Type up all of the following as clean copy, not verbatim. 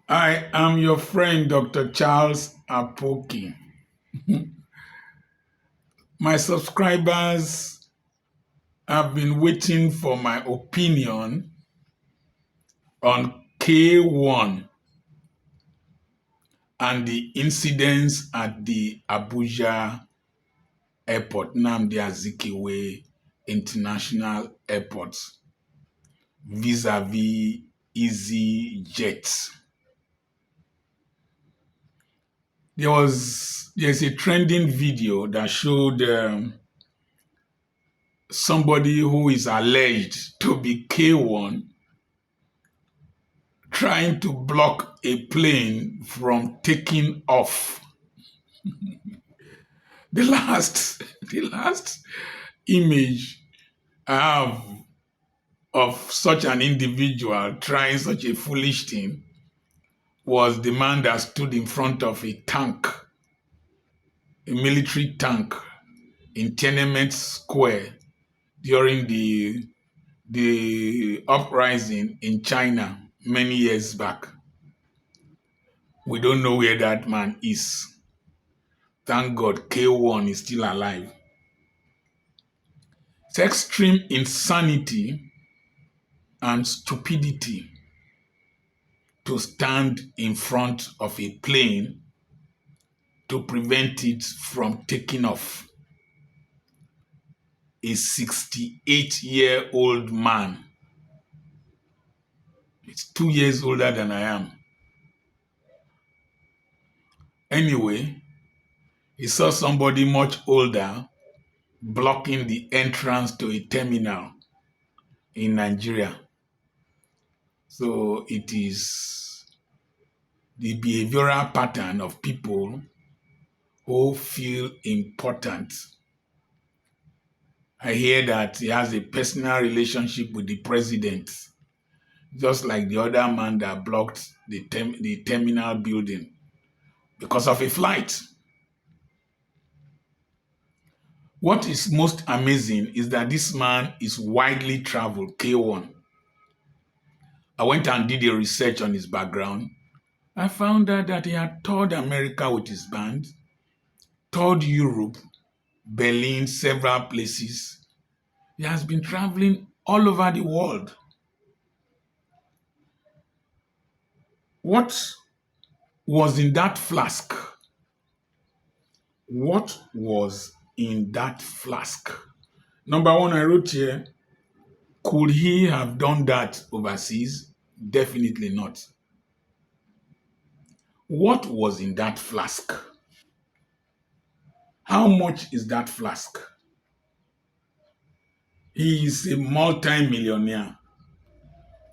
I am your friend, Dr. Charles Apoki. My subscribers have been waiting for my opinion on K1 and the incidents at the Abuja airport, Nnamdi Azikiwe International Airport, vis-a-vis EasyJet. There's a trending video that showed somebody who is alleged to be K1 trying to block a plane from taking off. The last image I have of such an individual trying such a foolish thing was the man that stood in front of a tank, a military tank in Tiananmen Square during the uprising in China many years back. We don't know where that man is. Thank God K1 is still alive. It's extreme insanity and stupidity to stand in front of a plane to prevent it from taking off. A 68-year-old man. It's 2 years older than I am. Anyway, he saw somebody much older blocking the entrance to a terminal in Nigeria. So it is the behavioral pattern of people who feel important. I hear that he has a personal relationship with the president, just like the other man that blocked the terminal building because of a flight. What is most amazing is that this man is widely traveled, K1. I went and did a research on his background. I found out that he had toured America with his band, toured Europe, Berlin, several places. He has been traveling all over the world. What was in that flask? What was in that flask? Number one, I wrote here, could he have done that overseas? Definitely not. What was in that flask? How much is that flask? He is a multi-millionaire.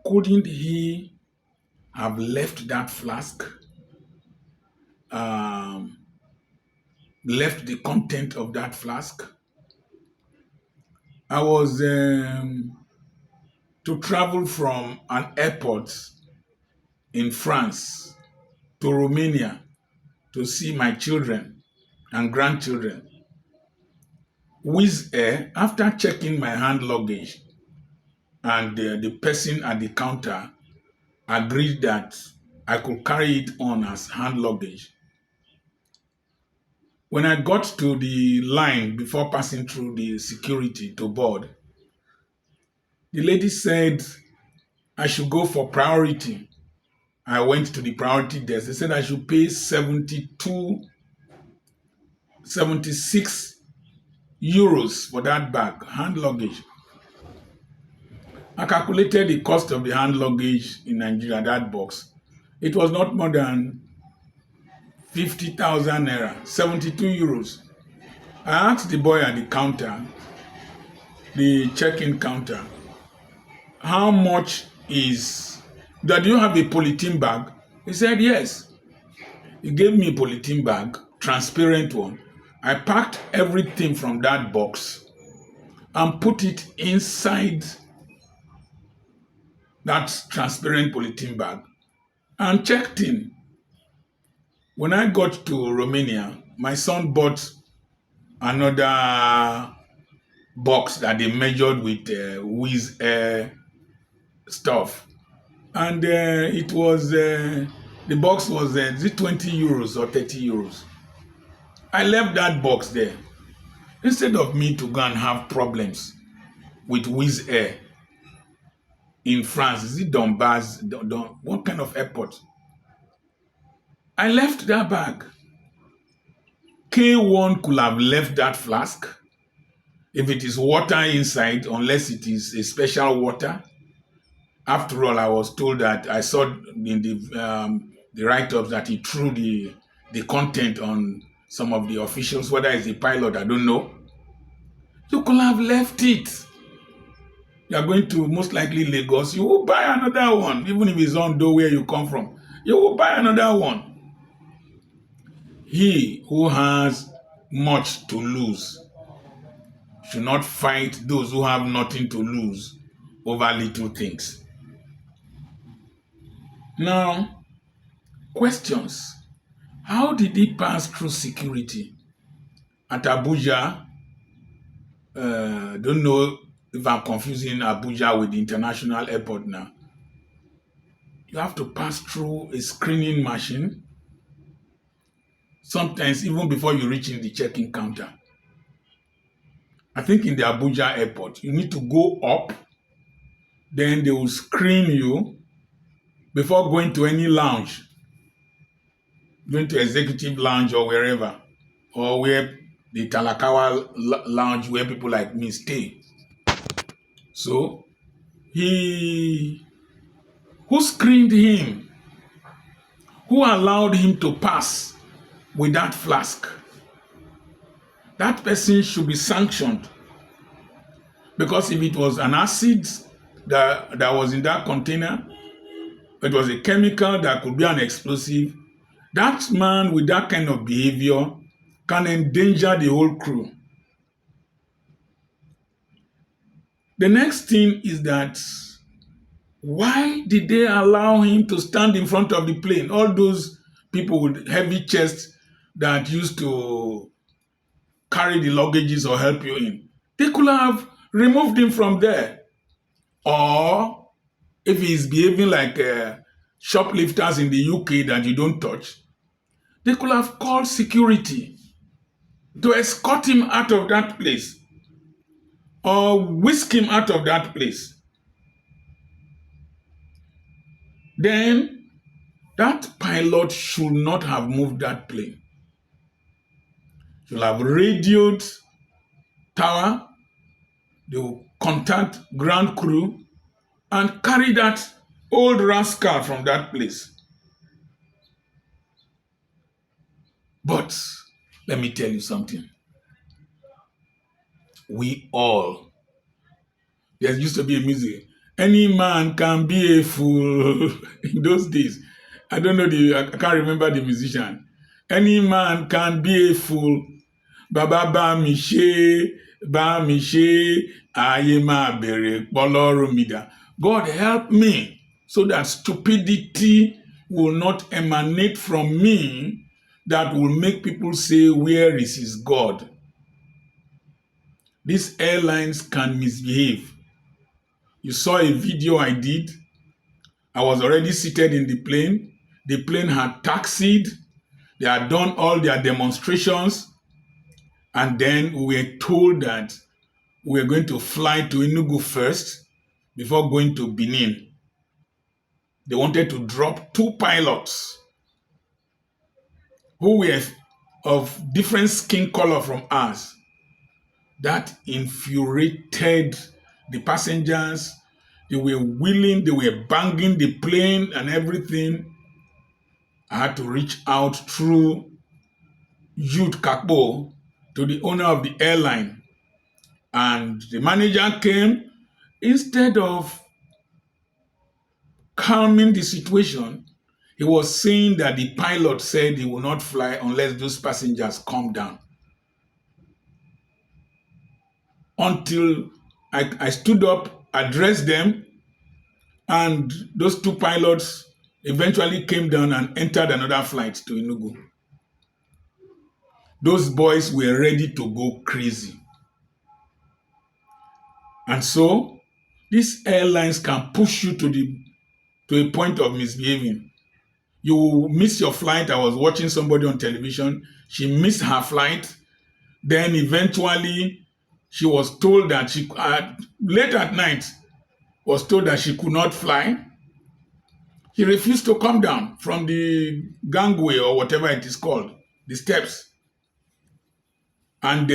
Couldn't he have left that flask? Left the content of that flask? I was to travel from an airport in France to Romania to see my children and grandchildren. Wizz Air, after checking my hand luggage, and the person at the counter agreed that I could carry it on as hand luggage. When I got to the line before passing through the security to board, the lady said I should go for priority. I went to the priority desk. They said I should pay 76 euros for that bag, hand luggage. I calculated the cost of the hand luggage in Nigeria, that box. It was not more than 50,000 naira, 72 euros. I asked the boy at the counter, the check-in counter, how much is that? Do you have a polythene bag? He said, yes. He gave me a polythene bag, transparent one. I packed everything from that box and put it inside that transparent polythene bag and checked in. When I got to Romania, my son bought another box that they measured with Wizz Air stuff. And it was The box was there. Is it 20 euros or 30 euros? I left that box there. Instead of me to go and have problems with Wizz Air in France, is it Donbass? What kind of airport? I left that bag. K1 could have left that flask if it is water inside, unless it is a special water. After all, I was told that I saw in the write-ups that he threw the content on some of the officials, whether it's the pilot, I don't know. You could have left it. You are going to most likely Lagos. You will buy another one, even if it's on where you come from. You will buy another one. He who has much to lose should not fight those who have nothing to lose over little things. Now, questions. How did he pass through security at Abuja? Don't know if I'm confusing Abuja with the international airport now. You have to pass through a screening machine, sometimes even before you reach in the check-in counter. I think in the Abuja airport, you need to go up, then they will screen you before going to any lounge, going to executive lounge or wherever, or where the Talakawa lounge where people like me stay. So, who screened him? Who allowed him to pass with that flask? That person should be sanctioned. Because if it was an acid that was in that container, it was a chemical that could be an explosive, that man with that kind of behavior can endanger the whole crew. The next thing is that why did they allow him to stand in front of the plane? All those people with heavy chests that used to carry the luggages or help you in, they could have removed him from there. Or if he's behaving like shoplifters in the UK that you don't touch, they could have called security to escort him out of that place or whisk him out of that place. Then that pilot should not have moved that plane. Should have radioed tower, they will contact ground crew and carry that old rascal from that place. But let me tell you something. We all, there used to be a music, any man can be a fool. In those days, I don't know, I can't remember the musician. Any man can be a fool. Baba ba mi ṣe, ayé máa bèrè pọ́lọ́run mi dà. God help me so that stupidity will not emanate from me that will make people say, where is his God? These airlines can misbehave. You saw a video I did. I was already seated in the plane. The plane had taxied. They had done all their demonstrations. And then we were told that we were going to fly to Enugu first before going to Benin. They wanted to drop 2 pilots who were of different skin color from us. That infuriated the passengers. They were wheeling, they were banging the plane and everything. I had to reach out through Jude Kakbo to the owner of the airline. And the manager came. Instead of calming the situation, he was saying that the pilot said he will not fly unless those passengers calm down. Until I stood up, addressed them, and those 2 pilots eventually came down and entered another flight to Enugu. Those boys were ready to go crazy. And so, these airlines can push you to a point of misbehaving. You miss your flight. I was watching somebody on television. She missed her flight. Then eventually, she was told that late at night, was told that she could not fly. She refused to come down from the gangway or whatever it is called, the steps. And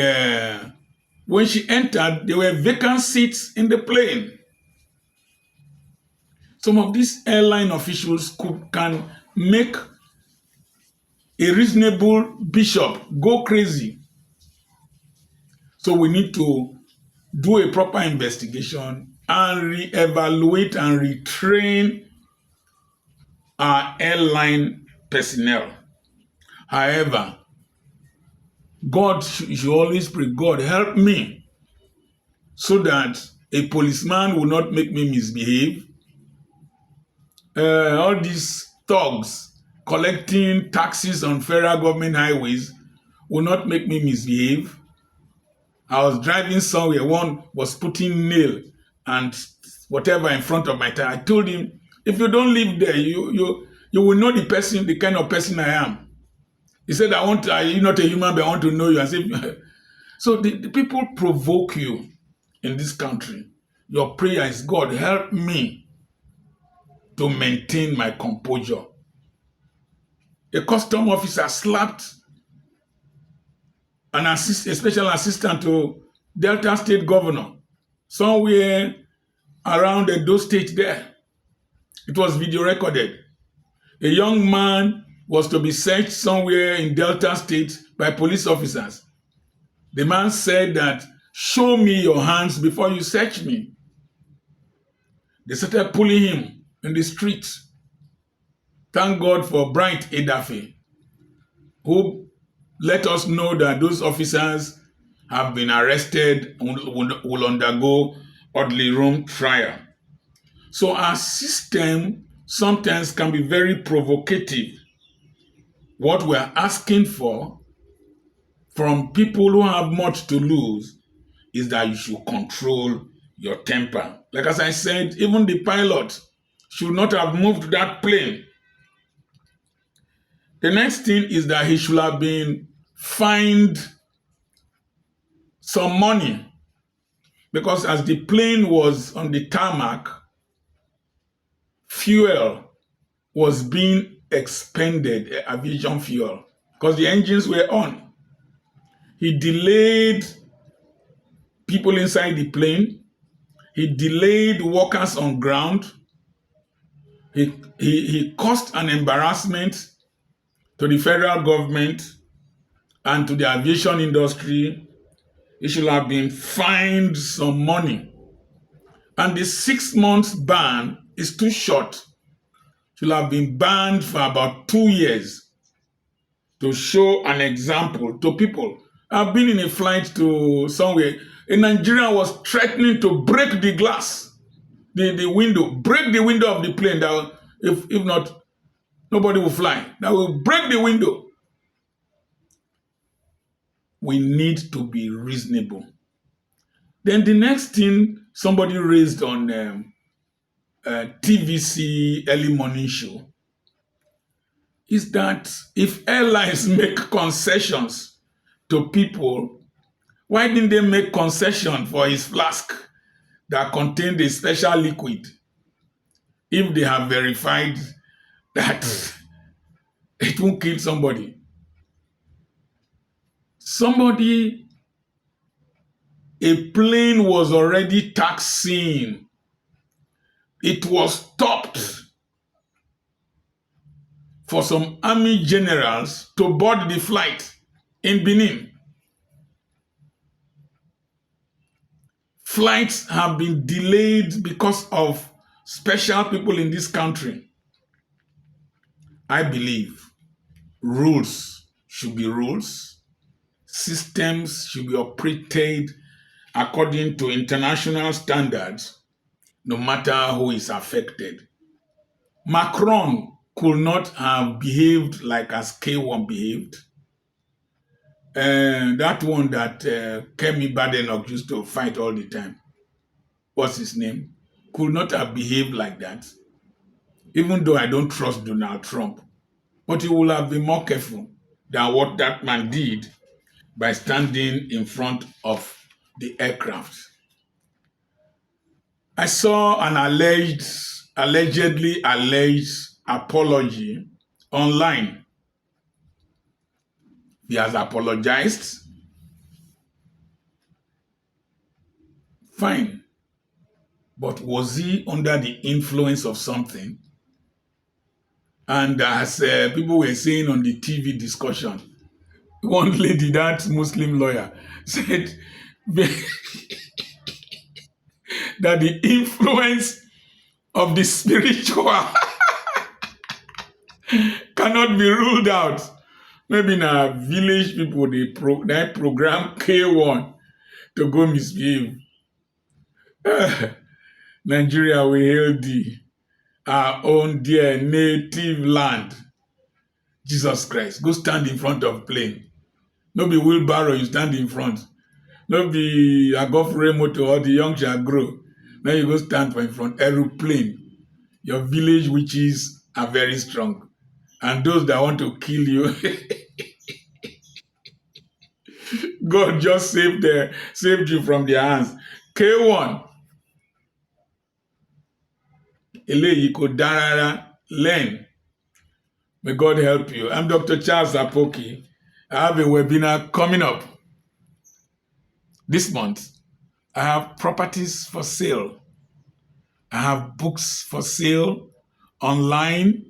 when she entered, there were vacant seats in the plane. Some of these airline officials can make a reasonable bishop go crazy. So we need to do a proper investigation and re-evaluate and retrain our airline personnel. However, God should always pray, God, help me so that a policeman will not make me misbehave. All these thugs collecting taxes on federal government highways will not make me misbehave. I was driving somewhere, one was putting nail and whatever in front of my tire. I told him, if you don't live there, you will know the kind of person I am. He said, you're not a human being, I want to know you. I said, so the people provoke you in this country. Your prayer is, God, help me to maintain my composure. A custom officer slapped a special assistant to Delta State Governor somewhere around Edo State there. It was video recorded. A young man was to be searched somewhere in Delta State by police officers. The man said that, show me your hands before you search me. They started pulling him in the street. Thank God for Bright Edafe, who let us know that those officers have been arrested and will undergo orderly room trial. So our system sometimes can be very provocative. What we're asking for from people who have much to lose is that you should control your temper. Like as I said, even the pilot should not have moved that plane. The next thing is that he should have been fined some money, because as the plane was on the tarmac, fuel was being expended, aviation fuel, because the engines were on. He delayed people inside the plane. He delayed workers on ground. He caused an embarrassment to the federal government and to the aviation industry. He should have been fined some money. And the 6 months ban is too short. Should have been banned for about 2 years to show an example to people. I've been in a flight to somewhere. A Nigerian was threatening to break the glass, the window, break the window of the plane. That if not, nobody will fly. That will break the window. We need to be reasonable. Then the next thing somebody raised on TVC early morning show is that if airlines make concessions to people, why didn't they make concession for his flask that contained a special liquid if they have verified that it won't kill somebody? A plane was already taxiing. It was stopped for some army generals to board the flight in Benin. Flights have been delayed because of special people in this country. I believe rules should be rules. Systems should be operated according to international standards, no matter who is affected. Macron could not have behaved like as KWAM behaved. That one that Kemi Badenoch used to fight all the time, what's his name, could not have behaved like that. Even though I don't trust Donald Trump, But you will have been more careful than what that man did by standing in front of the aircraft. I saw an allegedly alleged apology online. He has apologized. Fine. But was he under the influence of something? And as people were saying on the TV discussion, one lady, that Muslim lawyer, said that the influence of the spiritual cannot be ruled out. Maybe now village people, they program KWAM to go misbehave. Nigeria, we hail thee, our own dear native land. Jesus Christ, go stand in front of plane. No be wheelbarrow, you stand in front. No be agofure motor or the young shall grow. Now you go stand in front. Aeroplane. Your village witches are very strong. And those that want to kill you, God just saved you from their hands. K1. Eléyìí kò dá rárá. Learn. May God help you. I'm Dr. Charles Apoki. I have a webinar coming up this month. I have properties for sale. I have books for sale online.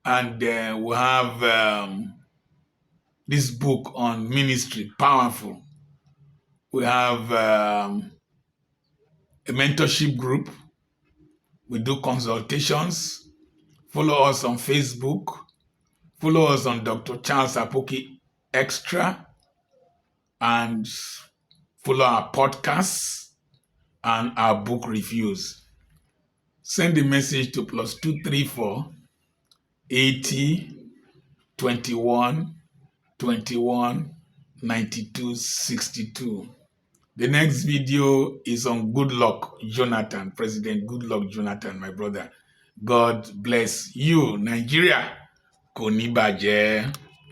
And we have this book on ministry, powerful. We have a mentorship group. We do consultations. Follow us on Facebook. Follow us on Dr. Charles Apoki Extra. And follow our podcasts and our book reviews. Send a message to +234 80 21 21 92 62. The next video is on Goodluck Jonathan, President Goodluck Jonathan, my brother. God bless you, Nigeria. Kò ní bàjẹ́.